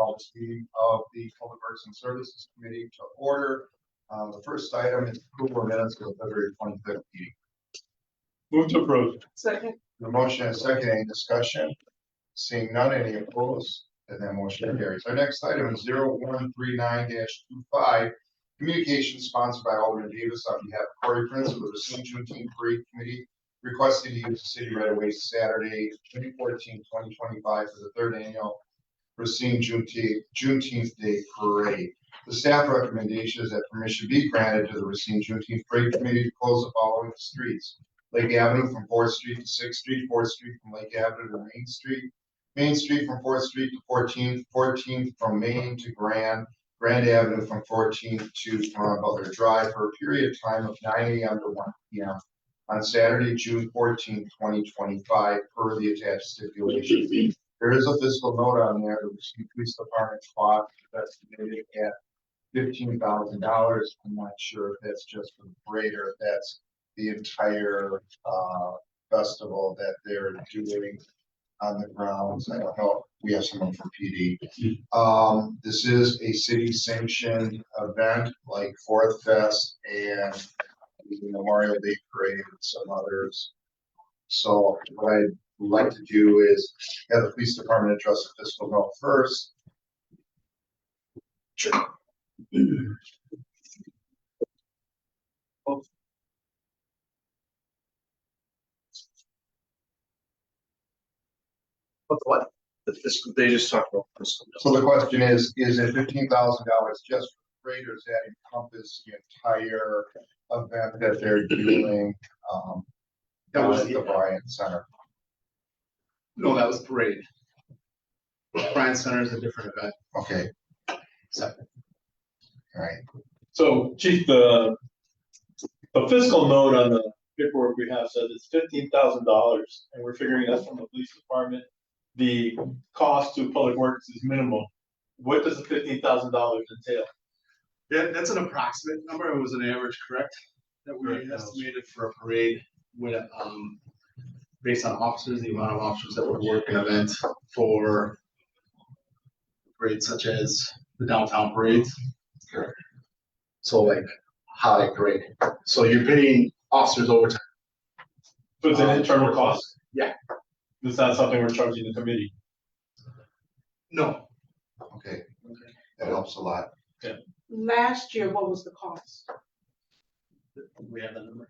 call this meeting of the Public Works and Services Committee to order. The first item is approval of minutes of the February 25th meeting. Move to approve. Second. The motion is second. Any discussion? Seeing none, any opposed? And that motion carries. Our next item is 0139-25. Communication sponsored by Alderman Davis on behalf of Corey Prince of the Racine Juneteenth Parade Committee, requesting to use the city right away Saturday, 2014-2025 for the third annual Racine Juneteenth Day Parade. The staff recommendation is that permission be granted to the Racine Juneteenth Parade Committee to close the following streets: Lake Avenue from 4th Street to 6th Street, 4th Street from Lake Avenue to Main Street, Main Street from 4th Street to 14th, 14th from Main to Grand, Grand Avenue from 14th to Butler Drive for a period of time of 9 a.m. to 1 p.m. on Saturday, June 14, 2025, per the attached stipulation. There is a fiscal note on there. The Racine Police Department cost estimated at $15,000. I'm not sure if that's just for the parade or if that's the entire festival that they're doing on the grounds. I don't know. We have someone from PD. This is a city sanctioned event like Fourth Fest and the Memorial Day Parade and some others. So what I'd like to do is have the police department address the fiscal note first. Sure. What? The fiscal, they just talked about fiscal. So the question is it $15,000 just for the parade, or does that encompass the entire event that they're doing That was at the Bryant Center? No, that was parade. Bryant Center is a different event. Okay, Separate. all right. So, Chief, the fiscal note on the paperwork we have says it's $15,000, and we're figuring that's from the police department. The cost to Public Works is minimal. What does the $15,000 entail? Yeah, that's an approximate number. It was an average, correct? That we Correct. estimated for a parade with based on officers, the amount of officers that would work an event for parades such as the downtown parades. Correct. So like holiday parade. So you're paying officers overtime. So it's an internal cost. Yeah. It's not something we're charging the committee. No. Okay, that helps a lot. Last year, what was the cost? We have that number.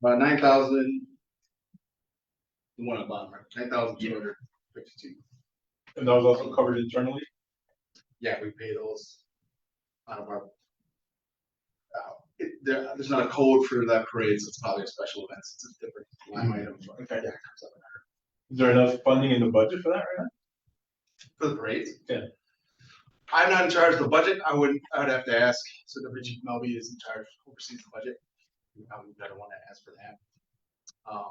About 9,000. The one at bottom, right? 9,252. And that was also covered internally? Yeah, we pay those out of our. There's not a code for that parade, so it's probably a special event. It's a different line item. But Okay. yeah, it comes up Is there enough funding in the budget for that right now? for the parades. Yeah. I'm not in charge of the budget. I would have to ask. So the Chief Melby is in charge, oversees the budget. I would better want to ask for that. I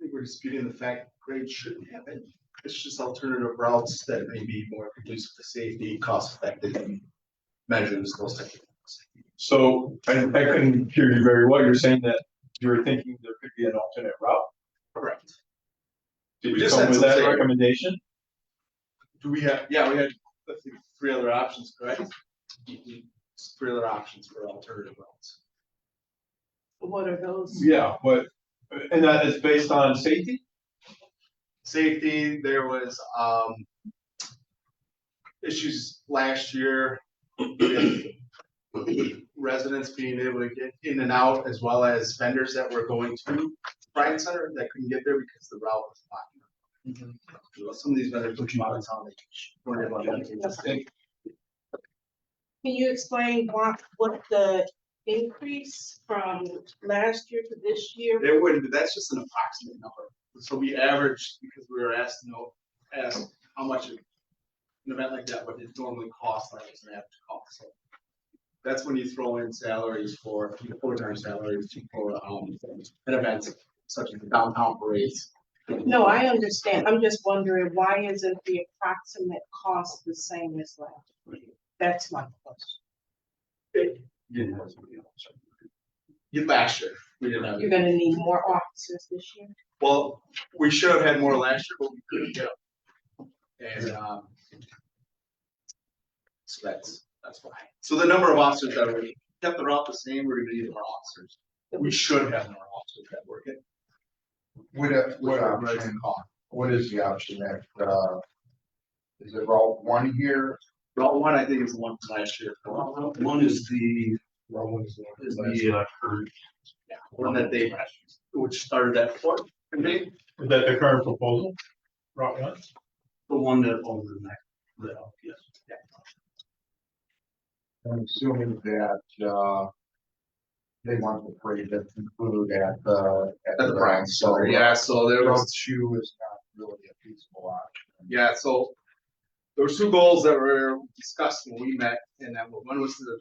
think we're disputing the fact parades shouldn't happen. It's just alternative routes that may be more conducive to safety, cost effective measures, those types of things. So I couldn't hear you very well. You're saying that you were thinking there could be an alternate route. Correct. Did We you just come had with some that say- recommendation? Do we have, yeah, we had, let's see, 3 other options, correct? 3 other options for alternative routes. What are those? Yeah, and that is based on safety? Safety, there was issues last year with residents being able to get in and out, as well as vendors that were going to Bryant Center that couldn't get there because the route was blocked. Some of these vendors would come out of town. They weren't able to get there. Can you explain what the increase from last year to this year? It wouldn't, that's just an approximate number. So we averaged, because we were asked how much an event like that would normally cost, like it's an average cost. So That's when you throw in salaries for, full-time salaries for, an event such as the downtown parades. No, I understand. I'm just wondering, why isn't the approximate cost the same as last year? That's my question. Last year, we didn't have. You're gonna need more officers this year? Well, we should have had more last year, but we couldn't get them. And, so that's why. So the number of officers that we kept the route the same, we're gonna need more officers. We should have more officers that work it. What is the option that, is it Route 1 here? Route 1, I think, is the one from last year. One is the, current. Yeah, one that they, which started at Fort, maybe, Is that the current proposal? Route 1? the one that over the neck, yes. I'm assuming that, they want the parade to conclude at the. at the Bryan Center. Yeah, so there Route was, 2 is not really a feasible option. yeah, so there were two goals that were discussed when we met, and that one was to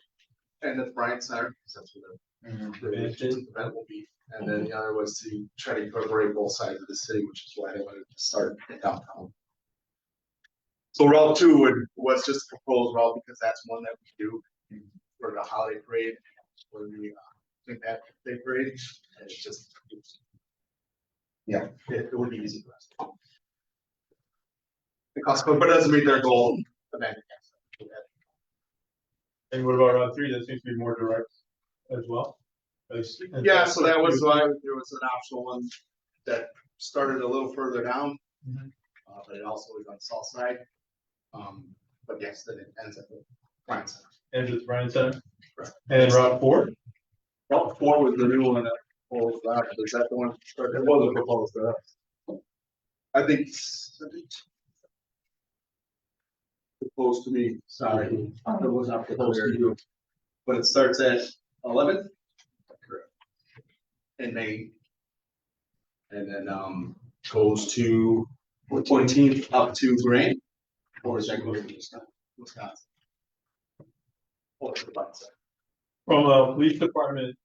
end at the Bryan Center, because that's where the event will be. And then the other was to try to incorporate both sides of the city, which is why they wanted to start in downtown. So Route 2 was just a proposed route, because that's one that we do for the holiday parade, for the St. Patrick's Day parade, and it's just. Yeah. It would be easy for us. The cost, but it doesn't meet their goal of ending. And what about Route 3? That seems to be more direct as well. Yeah, so that was why there was an optional one that started a little further down. Mhm. But it also was on the south side. But yes, then it ends at the Bryan Center. Ends at Bryan Center. Correct. And Route 4? Route 4 was the new one that proposed that, is that the one? It wasn't proposed to us. I think. Proposed to me, sorry, it was not proposed to you. But it starts at 11th. Correct. In May. And then, goes to 14th up to Grand. Or is that going to Wisconsin? Or the Bryan Center. From a police department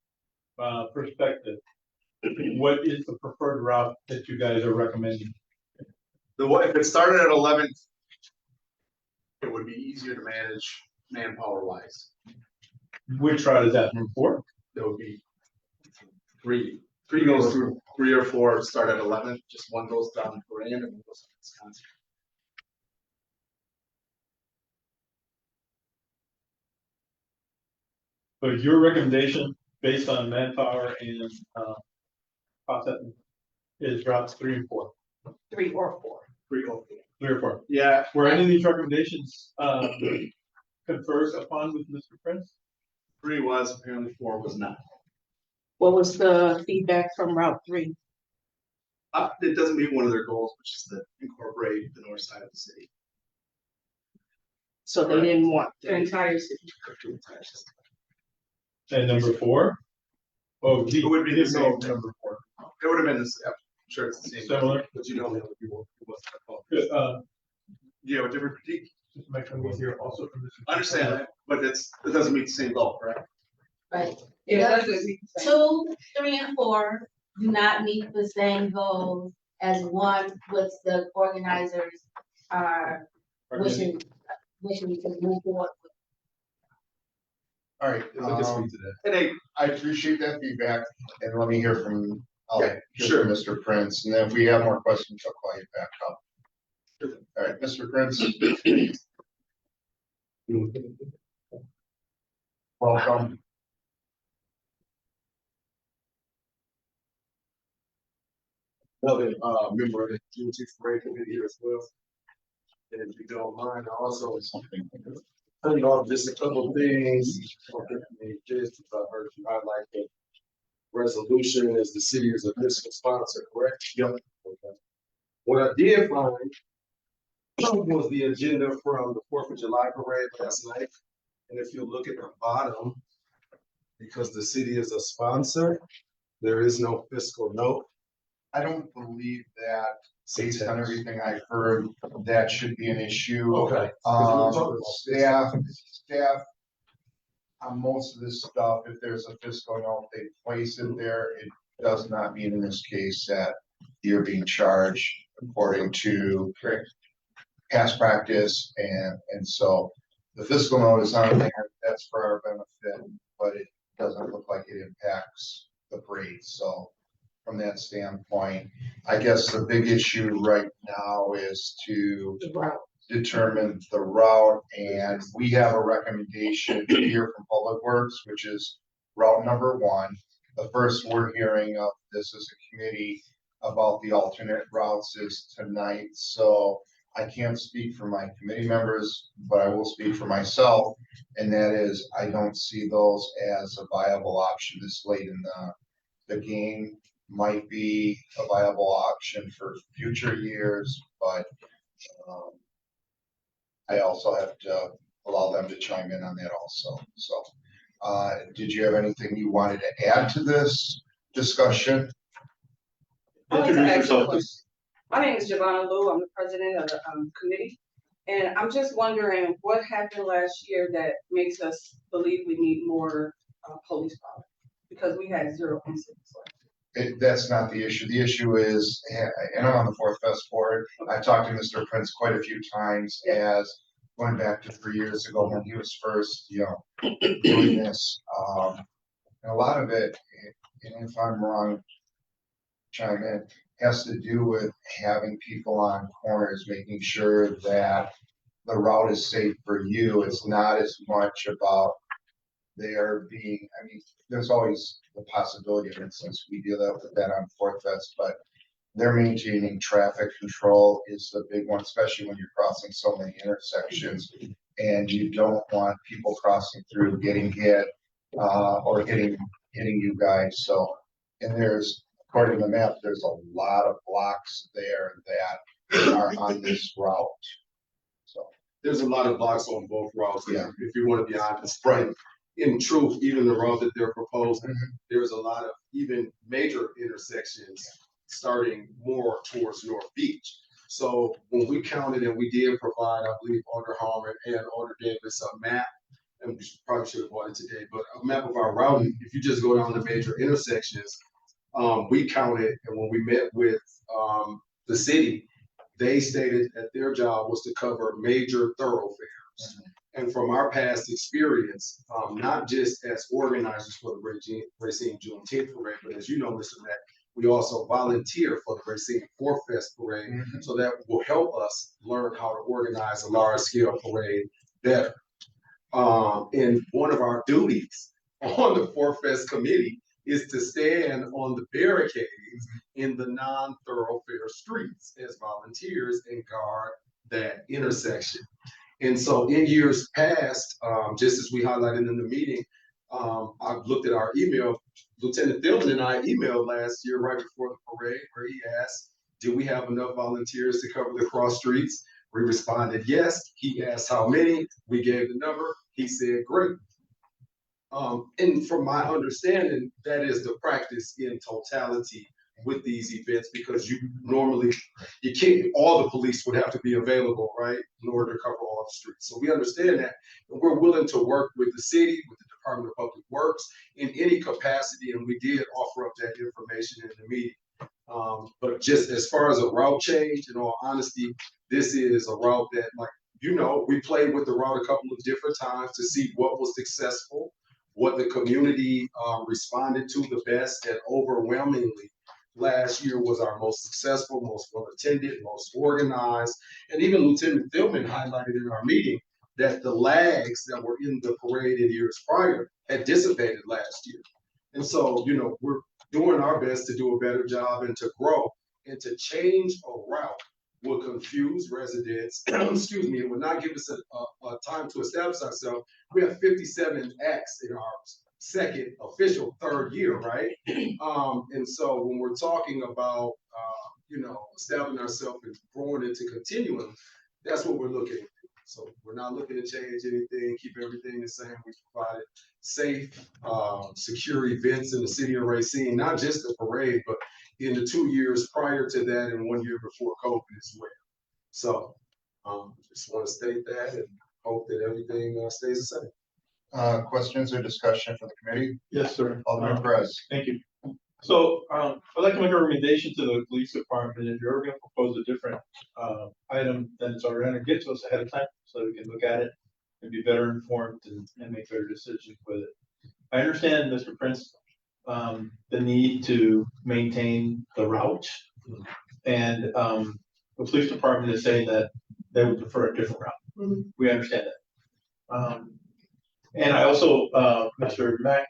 perspective, what is the preferred route that you guys are recommending? If it started at 11th, it would be easier to manage manpower wise. Which route is that, from 4? There would be three goes through, 3 or 4 start at 11th, just one goes down to Grand and one goes to Wisconsin. So your recommendation, based on manpower and cost estimate, is routes 3 and 4? 3 or 4? 3 or 4. 3 or 4. Yeah. Were any of these recommendations conferred upon with Mr. Prince? 3 was, apparently 4 was not. What was the feedback from Route 3? It doesn't meet one of their goals, which is to incorporate the north side of the city. So they didn't want the entire city. And number 4? Oh, It would be the same. Number 4. It would have been this, I'm sure it's the same. Similar. But you don't have the people who was. Good, You have a different critique. just make sure we hear also from Mr. Understand that, but it doesn't meet the same goal, correct? Right. Yeah, Because 2, 3, and 4 do not meet the same goals as 1, which the organizers are wishing to move forward with. All right, And I appreciate that feedback, and let me hear from, Yeah, hear sure. from Mr. Prince, and then if we have more questions, I'll call you back up. All right, Mr. Prince. Welcome. Another member of the Juneteenth parade committee here as well. And if you don't mind, I also turn off just a couple of things. Just I heard you highlight the resolution as the city is a fiscal sponsor, correct? Yep. Okay. What I did find was the agenda from the 4th of July parade last night. And if you look at the bottom, because the city is a sponsor, there is no fiscal note. I don't believe that, based on everything I've heard, that should be an issue. Okay. Staff on most of this stuff, if there's a fiscal note, they place it there. It does not mean in this case that you're being charged according to past practice, and so the fiscal note is not there, that's for our benefit, but it doesn't look like it impacts the parade, so from that standpoint, I guess the big issue right now is to determine the route, and we have a recommendation here from Public Works, which is route number 1. The first we're hearing of this as a committee about the alternate routes is tonight, so I can't speak for my committee members, but I will speak for myself, and that is I don't see those as a viable option this late in the game. Might be a viable option for future years, but I also have to allow them to chime in on that also. So, did you have anything you wanted to add to this discussion? I'd like to Introduce ask a yourself, question. please. My name is Giovanna Lou. I'm the president of the committee. And I'm just wondering what happened last year that makes us believe we need more police power? Because we had 0 incidents last That's not the issue. The issue is, and I'm on the Fourth Fest board. I've talked to Mr. Prince quite a few times, as going back to 3 years ago when he was first, doing this. And a lot of it, and if I'm wrong, chime in, has to do with having people on corners, making sure that the route is safe for you. It's not as much about there being, I mean, there's always the possibility of instance, we deal with that on Fourth Fest, but they're maintaining traffic control is the big one, especially when you're crossing so many intersections. And you don't want people crossing through, getting hit, or hitting you guys. So, and there's, according to the map, there's a lot of blocks there that are on this route. So, There's a lot of blocks on both routes, Yeah. if you want to be honest. Right. In truth, even the route that they're proposing, Mhm. there's a lot of even major intersections starting more towards North Beach. So when we counted and we did provide, I believe, Alder Harmon and Alder Davis a map, and we probably should have bought it today, but a map of our routing, if you just go down the major intersections, we counted, and when we met with the city, they stated that their job was to cover major thoroughfares. And from our past experience, not just as organizers for the Racine Juneteenth Parade, but as you know, Mr. Mack, we also volunteer for the Racine Fourth Fest Parade. Mhm. So that will help us learn how to organize a large scale parade better. And one of our duties on the Fourth Fest Committee is to stand on the barricades in the non-thoroughfare streets as volunteers and guard that intersection. And so in years past, just as we highlighted in the meeting, I've looked at our email. Lieutenant Thielman and I emailed last year right before the parade where he asked, do we have enough volunteers to cover the cross streets? We responded, yes. He asked how many. We gave the number. He said, great. And from my understanding, that is the practice in totality with these events, because you can't, all the police would have to be available, right, in order to cover all the streets. So we understand that, and we're willing to work with the city, with the Department of Public Works in any capacity, and we did offer up that information in the meeting. But just as far as a route change, in all honesty, this is a route that, like, we played with the route a couple of different times to see what was successful, what the community responded to the best, and overwhelmingly, last year was our most successful, most well-attended, most organized. And even Lieutenant Thielman highlighted in our meeting that the lags that were in the parade in years prior had dissipated last year. And so, we're doing our best to do a better job and to grow, and to change a route will confuse residents. Excuse me, it will not give us a time to establish ourselves. We have 57 acts in our second official third year, right? And so when we're talking about, establishing ourselves and growing into continuum, that's what we're looking at. So we're not looking to change anything, keep everything the same. We provided safe, secure events in the city of Racine, not just the parade, but in the 2 years prior to that and 1 year before COVID as well. So just want to state that and hope that everything stays the same. Questions or discussion for the committee? Yes, sir. Alderman Perez. Thank you. So, I'd like to make a recommendation to the police department, if you're gonna propose a different, item, then it's already gonna get to us ahead of time, so we can look at it and be better informed and make better decisions with it. I understand, Mr. Prince, the need to maintain the route. And, the police department is saying that they would prefer a different route. Mhm. We understand that. And I also, Mr. Mack,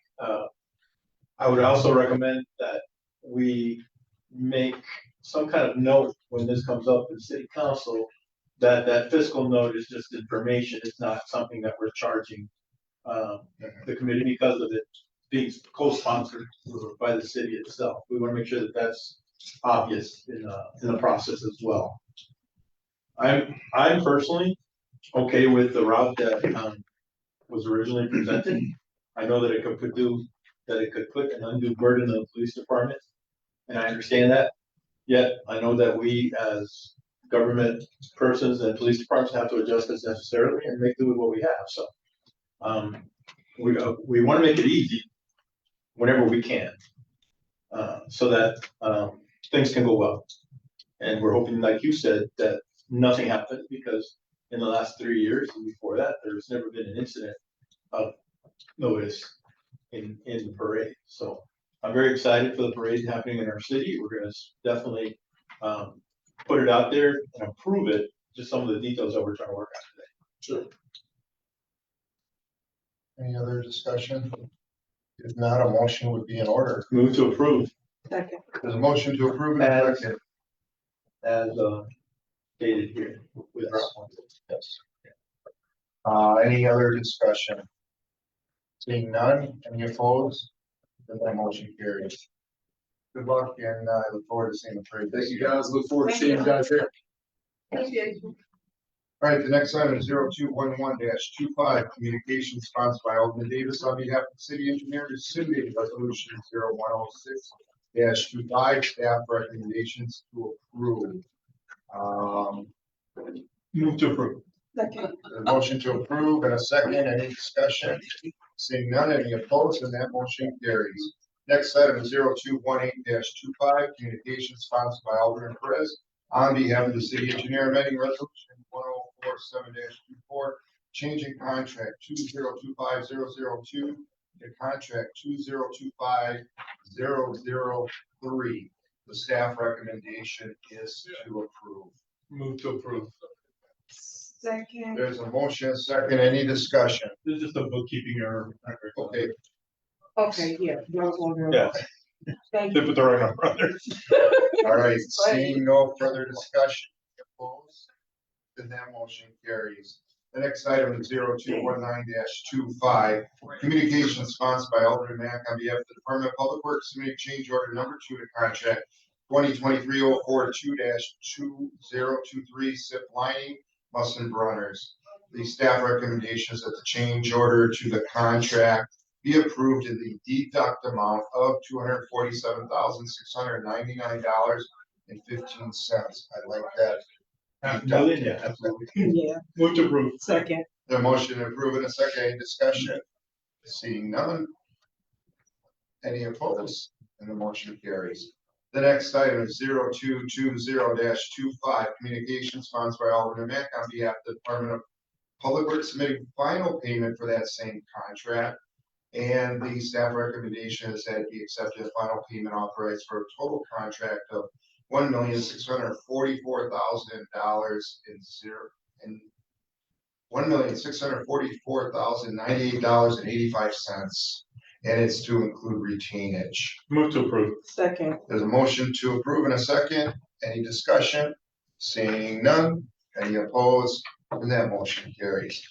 I would also recommend that we make some kind of note when this comes up in city council, that that fiscal note is just information, it's not something that we're charging the committee because of it being co-sponsored by the city itself. We want to make sure that that's obvious in the process as well. I'm personally okay with the route that was originally presented. I know that it could put an undue burden on the police department, and I understand that. Yet, I know that we as government persons and police departments have to adjust as necessarily and make do with what we have, so. We wanna make it easy whenever we can, so that, things can go well. And we're hoping, like you said, that nothing happened, because in the last 3 years and before that, there's never been an incident of notice in the parade. So I'm very excited for the parade happening in our city. We're gonna definitely put it out there and approve it, just some of the details that we're trying to work out today. Sure. Any other discussion? If not, a motion would be in order. Move to approve Second. There's a motion to approve and a second. as stated here with Yes. Any other discussion? Seeing none, any opposed? Then that motion carries. Good luck, and I look forward to seeing the parade. Thank you, guys. Look forward to seeing you guys here. Appreciate you. All right, the next item is 0211-25, communication sponsored by Alderman Davis on behalf of the city engineer, rescinding resolution 0106-25, staff recommendations to approve. Move to approve. Second. A motion to approve and a second, any discussion? Seeing none, any opposed, and that motion carries. Next item is 0218-25, communication sponsored by Alderman Perez on behalf of the city engineer, amending resolution 1047-24, changing contract 2025002 to contract 2025003. The staff recommendation is to approve. Move to approve. Second. There's a motion, second, any discussion? This is just a bookkeeping error. Okay, Okay, yeah. I was wondering. Yes, Thank they you. put the right number on there. all right, seeing no further discussion, opposed, then that motion carries. The next item is 0219-25, communication sponsored by Alderman Mack on behalf of the Department of Public Works to make change order number 2 to contract 2023-04-2-2023 SIP lining, Mustin Brunners. The staff recommendation is that the change order to the contract be approved in the deduct amount of $247,699.15. I like that. Absolutely, yeah, absolutely. Yeah, Move to approve. second. The motion to approve in a second, any discussion? Seeing none. Any opposed? And the motion carries. The next item is 0220-25, communication sponsored by Alderman Mack on behalf of the Department of Public Works submitting final payment for that same contract. And the staff recommendation is that it be accepted, final payment authorized for a total contract of $1,644,098.85, and it's to include retainage. Move to approve. Second. There's a motion to approve in a second. Any discussion? Seeing none. Any opposed? And that motion carries.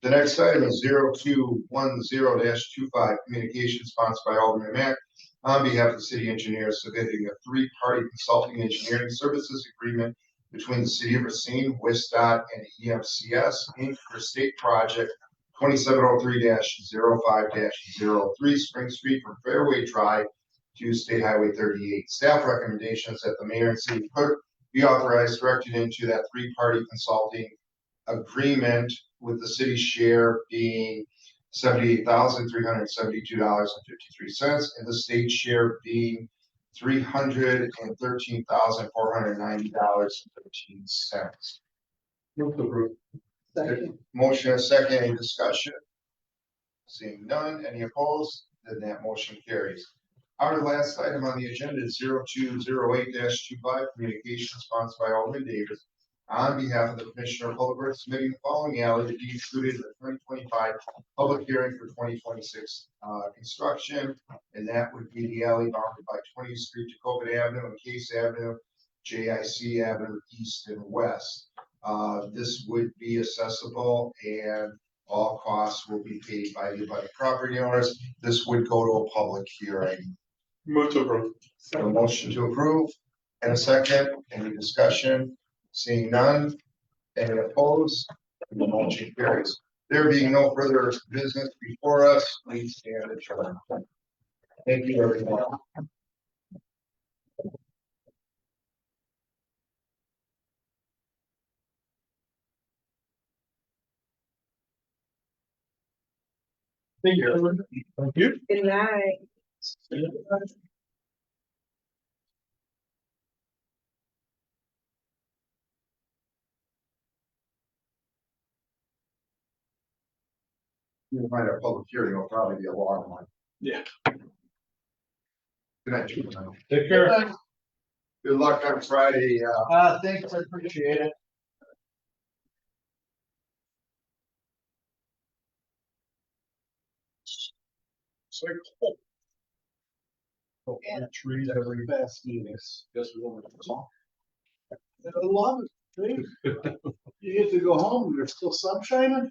The next item is 0210-25, communication sponsored by Alderman Mack on behalf of the city engineer, submitting a 3-party consulting engineering services agreement between the city of Racine, WISDOT, and EMCS Inc. for state project 2703-05-03 Spring Street from Fairway Drive to State Highway 38. Staff recommendations that the mayor and city clerk be authorized directed into that 3-party consulting agreement, with the city share being $78,372.53, and the state share being $313,490.13. Move to approve. Motion and second, any discussion? Seeing none, any opposed, then that motion carries. Our last item on the agenda is 0208-25, communication sponsored by Alderman Davis. On behalf of the Commissioner of Public Works, submitting the following alley to be included in the 2025 public hearing for 2026 construction. And that would be the alley bounded by 20th Street, Tacoma Avenue, and Case Avenue, JIC Avenue, east and west. This would be accessible and all costs will be paid by the abutting property owners. This would go to a public hearing. Move to approve. A motion to approve and a second. Any discussion? Seeing none. Any opposed? The motion carries. There being no further business before us, please stand adjourned. Thank you, everyone. Thank you. Thank you. Good night. You'll find our public hearing will probably be a long one. Yeah. Good night, gentlemen. Take care. Good luck on Friday. Thanks, I appreciate it. So cool. Oh, and trees every fast meetings. Guess we don't have to talk. I love it. You get to go home, there's still sun shining.